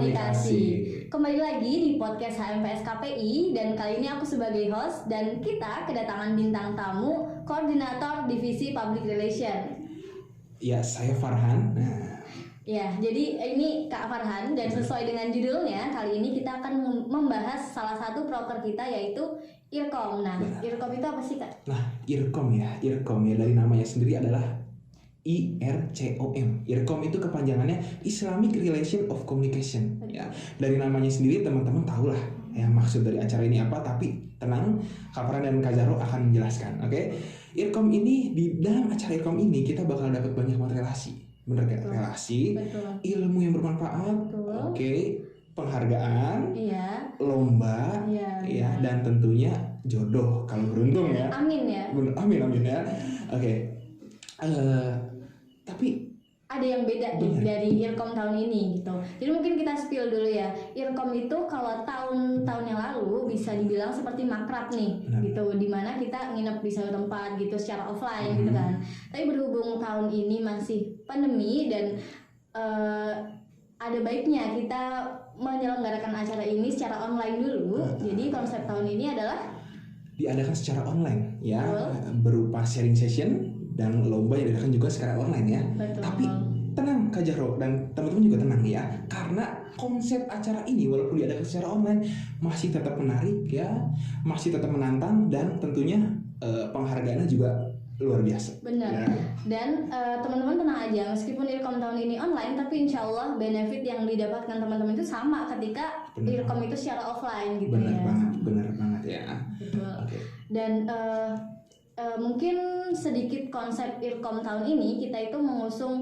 Komunikasi. Kembali lagi di podcast HMPS KPI dan kali ini aku sebagai host dan kita kedatangan bintang tamu koordinator divisi Public Relation. Ya, saya Farhan. Ya, jadi ini Kak Farhan dan sesuai dengan judulnya kali ini kita akan membahas salah satu proker kita yaitu IRCOM. Nah, IRCOM itu apa sih Kak? Nah, IRCOM ya dari namanya sendiri adalah IRCOM. IRCOM itu kepanjangannya Islamic Relation of Communication. Ya, dari namanya sendiri teman-teman tahu lah ya maksud dari acara ini apa. Tapi tenang, Kak Farhan dan Kak Zaro akan menjelaskan. Oke, IRCOM ini di dalam acara IRCOM ini kita bakal dapat banyak banget relasi. Bener gak? Relasi, ilmu yang bermanfaat, penghargaan, lomba, dan tentunya jodoh kalau beruntung ya. Amin ya. Amin ya. Tapi ada yang beda nih dari IRCOM tahun ini gitu. Jadi mungkin kita spill dulu ya. IRCOM itu kalau tahun-tahun yang lalu bisa dibilang seperti makrab nih, gitu. Dimana kita nginep di satu tempat gitu secara offline gitu kan. Tapi berhubung tahun ini masih pandemi dan ada baiknya kita menyelenggarakan acara ini secara online dulu. Jadi konsep tahun ini adalah diadakan secara online ya, berupa sharing session dan lomba yang diadakan juga secara online ya. Betul. Tapi tenang Kak Jaro dan teman-teman juga tenang ya, karena konsep acara ini walaupun diadakan secara online masih tetap menarik ya, masih tetap menantang dan tentunya penghargaannya juga luar biasa. Benar. Ya. Dan teman-teman tenang aja, meskipun IRCOM tahun ini online, tapi insya Allah benefit yang didapatkan teman-teman itu sama ketika IRCOM itu secara offline gitu. Benar banget ya. Betul. Okay. Dan mungkin sedikit konsep IRCOM tahun ini kita itu mengusung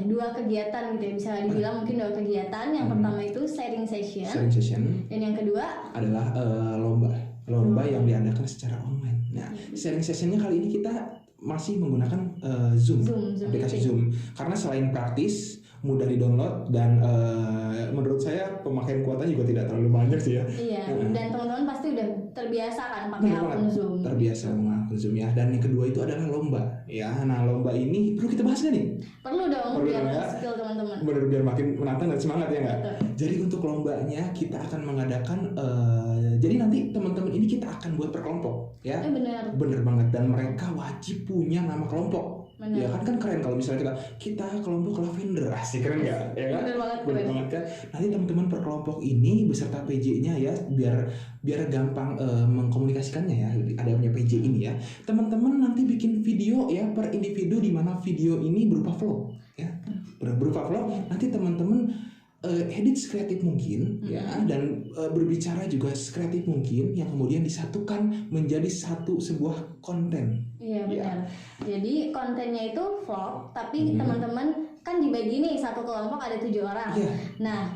dua kegiatan gitu ya, bisa dibilang mungkin dua kegiatan. Yang pertama itu sharing session dan yang kedua adalah lomba yang diadakan secara online. Nah, sharing sessionnya kali ini kita masih menggunakan Zoom, aplikasi Zoom, karena selain praktis, mudah di-download dan menurut saya pemakaian kuotanya juga tidak terlalu banyak sih ya. Iya, dan teman-teman pasti udah terbiasa kan pakai akun Zoom. Terbiasa mengakun Zoom ya. Dan yang kedua itu adalah lomba. Ya, nah lomba ini perlu kita bahas nggak nih? Perlu dong, biar skill teman-teman. Biar makin menantang dan semangat ya nggak? Jadi untuk lombanya kita akan mengadakan, jadi nanti teman-teman ini kita akan buat per kelompok ya. Bener banget, dan mereka wajib punya nama kelompok. Ya kan keren kalau misalnya kita kelompok lavender, asik keren nggak? Ya kan? Bener banget kan. Nanti teman-teman per kelompok ini beserta PJ-nya ya, biar gampang mengkomunikasikannya ya. Ada punya PJ ini ya. Teman-teman nanti bikin video ya per individu, di mana video ini berupa vlog ya. Berupa vlog. Nanti teman-teman edit sekreatif mungkin ya, dan berbicara juga sekreatif mungkin, yang kemudian disatukan menjadi sebuah konten. Iya benar. Jadi kontennya itu vlog, tapi teman-teman kan dibagi nih, satu kelompok ada 7 orang. Nah,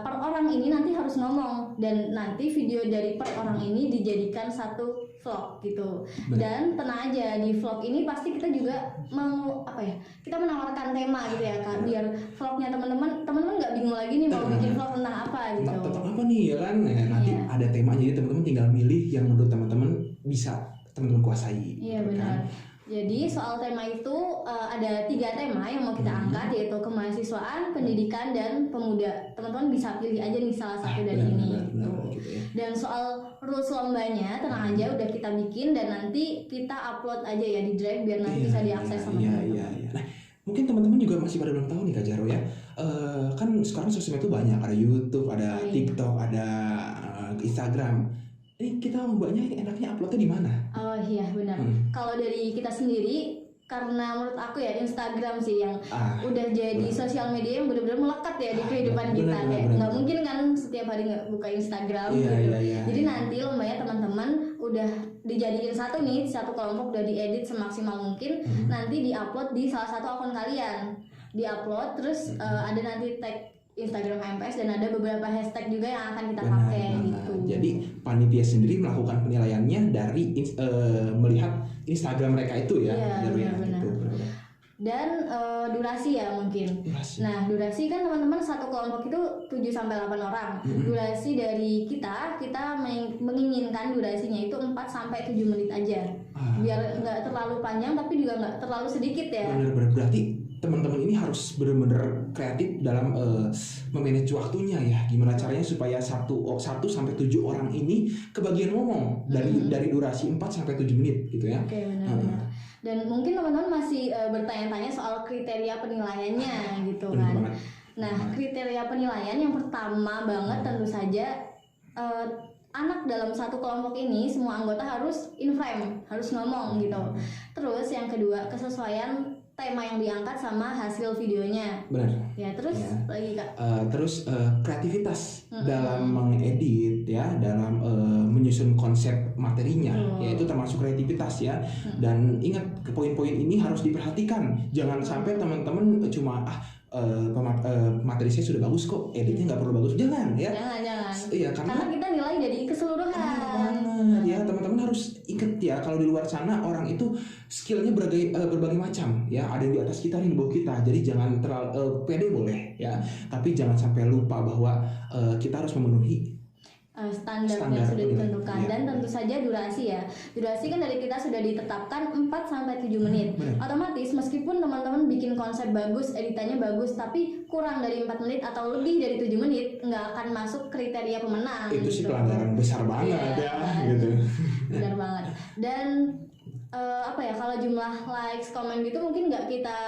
per orang ini nanti harus ngomong, dan nanti video dari per orang ini dijadikan satu vlog gitu. Dan tenang aja, di vlog ini pasti kita juga mau kita menawarkan tema gitu ya Kak, biar vlognya teman-teman nggak bingung lagi nih mau bikin vlog tentang apa gitu. Tentang apa nih ya kan? Nanti ada tema, jadi teman-teman tinggal milih yang menurut teman-teman bisa teman-teman kuasai. Iya benar. Jadi soal tema itu ada 3 tema yang mau kita angkat, yaitu kemahasiswaan, pendidikan, dan pemuda. Teman-teman bisa pilih aja nih salah satu dari ini. Gitu ya. Dan soal rules lombanya tenang aja udah kita bikin, dan nanti kita upload aja ya di Drive biar nanti bisa diakses sama teman-teman. Nah, mungkin teman-teman juga masih pada belum tahu nih Kak Jaro ya. Kan sekarang sosmed itu banyak, ada YouTube, ada TikTok, ada Instagram. Ini kita lombanya enaknya uploadnya di mana? Oh iya benar. Kalau dari kita sendiri, karena menurut aku ya Instagram sih yang udah jadi sosial media yang benar-benar melekat ya di kehidupan kita. Kayak nggak mungkin kan setiap hari nggak buka Instagram gitu. Jadi nanti lombanya teman-teman udah dijadiin satu kelompok udah diedit semaksimal mungkin. Nanti diupload di salah satu akun kalian. Diupload terus ada nanti tag Instagram HMPS dan ada beberapa hashtag juga yang akan kita pakai gitu. Jadi panitia sendiri melakukan penilaiannya dari melihat Instagram mereka itu ya. Benar. Dan durasi ya mungkin. Nah, durasi kan teman-teman satu kelompok itu 7-8 orang. Durasi dari kita menginginkan durasinya itu 4-7 menit aja. Biar nggak terlalu panjang tapi juga nggak terlalu sedikit ya. Benar. Berarti teman-teman ini harus benar-benar kreatif dalam memanage waktunya ya. Gimana caranya supaya 1 sampai 7 orang ini kebagian ngomong dari durasi 4 sampai 7 menit gitu ya. Oke, benar-benar. Dan mungkin teman-teman masih bertanya-tanya soal kriteria penilaiannya gitu kan. Banget. Nah, kriteria penilaian yang pertama banget tentu saja anak dalam satu kelompok ini semua anggota harus in frame, harus ngomong gitu. Terus yang kedua, kesesuaian tema yang diangkat sama hasil videonya. Benar. Ya, terus lagi Kak. Terus kreativitas dalam mengedit ya, dalam menyusun konsep materinya, yaitu termasuk kreativitas ya. Dan ingat, poin-poin ini harus diperhatikan. Jangan sampai teman-teman cuma materi saya sudah bagus kok, editnya nggak perlu bagus. Jangan ya. Jangan. Iya, karena kita nilai dari keseluruhan. Ya, teman-teman harus ingat ya, kalau di luar sana orang itu skillnya berbagai macam ya. Ada yang di atas kita, ada yang di bawah kita. Jadi jangan terlalu pede boleh ya, tapi jangan sampai lupa bahwa kita harus memenuhi standar yang sudah ditentukan ya. Dan tentu saja durasi ya. Durasi kan dari kita sudah ditetapkan 4 sampai 7 menit. Otomatis meskipun teman-teman bikin konsep bagus, editannya bagus, tapi kurang dari 4 menit atau lebih dari 7 menit, nggak akan masuk kriteria pemenang. Itu sih pelanggaran besar banget ya gitu. Benar banget. Dan kalau jumlah likes, komen gitu mungkin nggak kita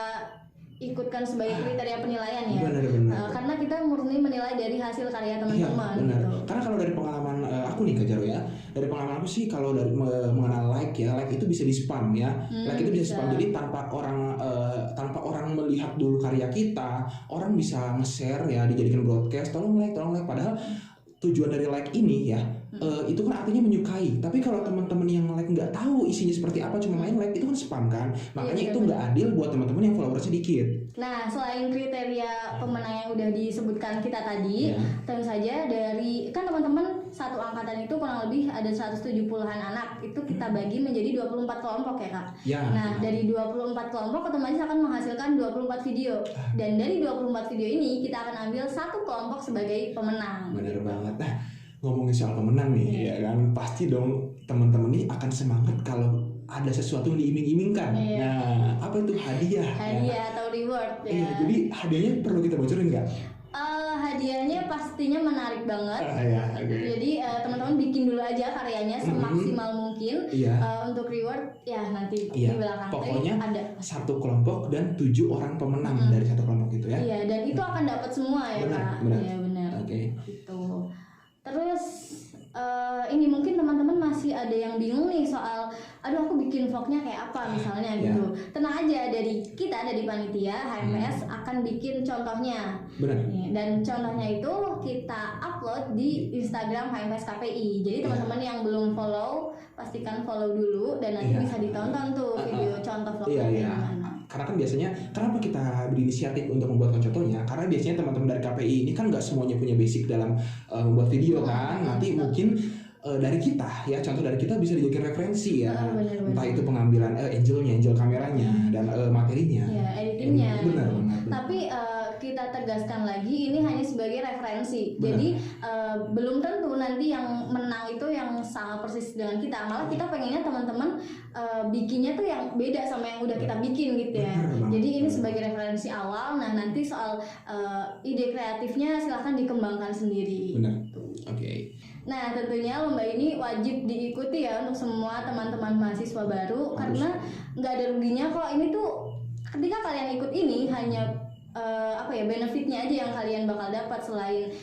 ikutkan sebagai kriteria penilaian ya. Benar. Karena kita murni menilai dari hasil karya teman-teman. Benar. Gitu. Karena kalau dari pengalaman aku nih Kak Jaro ya, dari pengalaman aku sih kalau dari mengenal like ya, like itu bisa di spam ya. Like itu bisa spam, jadi tanpa orang melihat dulu karya kita, orang bisa nge-share ya, dijadikan broadcast, tolong like. Padahal tujuan dari like ini ya, itu kan artinya menyukai. Tapi kalau teman-teman yang like nggak tahu isinya seperti apa, cuma main like, itu kan spam kan. Makanya itu nggak adil buat teman-teman yang followersnya dikit. Nah, selain kriteria pemenang yang udah disebutkan kita tadi, tentu saja dari kan teman-teman satu angkatan itu kurang lebih ada 170-an anak. Itu kita bagi menjadi 24 kelompok ya Kak. Nah, dari 24 kelompok otomatis akan menghasilkan 24 video. Dan dari 24 video ini kita akan ambil satu kelompok sebagai pemenang. Benar banget. Nah, ngomongin soal pemenang nih ya kan, pasti dong teman-teman nih akan semangat kalau ada sesuatu yang diiming-imingkan. Nah, apa itu hadiah atau reward ya. Iya, jadi hadiahnya perlu kita bocorin nggak? Hadiahnya pastinya menarik banget. Jadi teman-teman bikin dulu aja karyanya semaksimal mungkin. Untuk reward ya nanti di belakang. Pokoknya ada satu kelompok dan 7 orang pemenang dari satu kelompok itu ya. Iya, dan itu akan dapat semua ya Kak. Iya benar. Gitu. Terus ini mungkin teman-teman masih ada yang bingung nih soal aku bikin vlognya kayak apa misalnya gitu. Tenang aja, dari panitia HMPS akan bikin contohnya. Dan contohnya itu kita upload di Instagram HMPS KPI. Jadi teman-teman yang belum follow, pastikan follow dulu dan nanti bisa ditonton tuh video contoh vlognya gimana. Karena kan biasanya kenapa kita berinisiatif untuk membuat contohnya? Karena biasanya teman-teman dari KPI ini kan nggak semuanya punya basic dalam membuat video kan. Nanti mungkin dari kita ya, contoh dari kita bisa dijadikan referensi ya. Entah itu pengambilan angel kameranya dan materinya. Ya, editingnya. Benar. Tapi kita tegaskan lagi, ini hanya sebagai referensi. Jadi belum tentu nanti yang menang itu yang sama persis dengan kita. Malah kita pengennya teman-teman bikinnya tuh yang beda sama yang udah kita bikin gitu ya. Jadi ini sebagai referensi awal. Nah, nanti soal ide kreatifnya silahkan dikembangkan sendiri. Benar. Oke. Nah, tentunya lomba ini wajib diikuti ya untuk semua teman-teman mahasiswa baru. Karena nggak ada ruginya kok. Ini tuh ketika kalian ikut ini hanya benefitnya aja yang kalian bakal dapat. Selain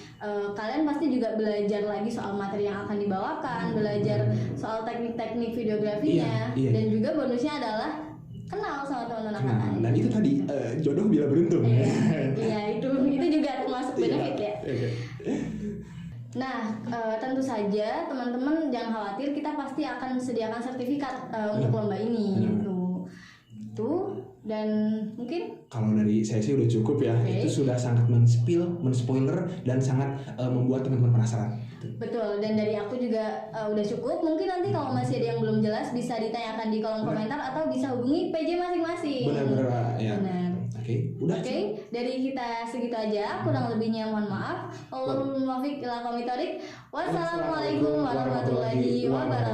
kalian pasti juga belajar lagi soal materi yang akan dibawakan, belajar soal teknik-teknik videografinya, dan juga bonusnya adalah kenal sama teman-teman angkatan. Dan itu tadi jodoh bila beruntung. Iya, itu juga termasuk benefit ya. Nah, tentu saja teman-teman jangan khawatir, kita pasti akan sediakan sertifikat untuk lomba ini gitu. Dan mungkin kalau dari saya sih udah cukup ya. Itu sudah sangat men-spoiler dan sangat membuat teman-teman penasaran. Betul, dan dari aku juga udah cukup. Mungkin nanti kalau masih ada yang belum jelas bisa ditanyakan di kolom komentar atau bisa hubungi PJ masing-masing. Benar ya. Udah. Dari kita segitu aja, kurang lebihnya mohon maaf. Wassalamualaikum warahmatullahi wabarakatuh.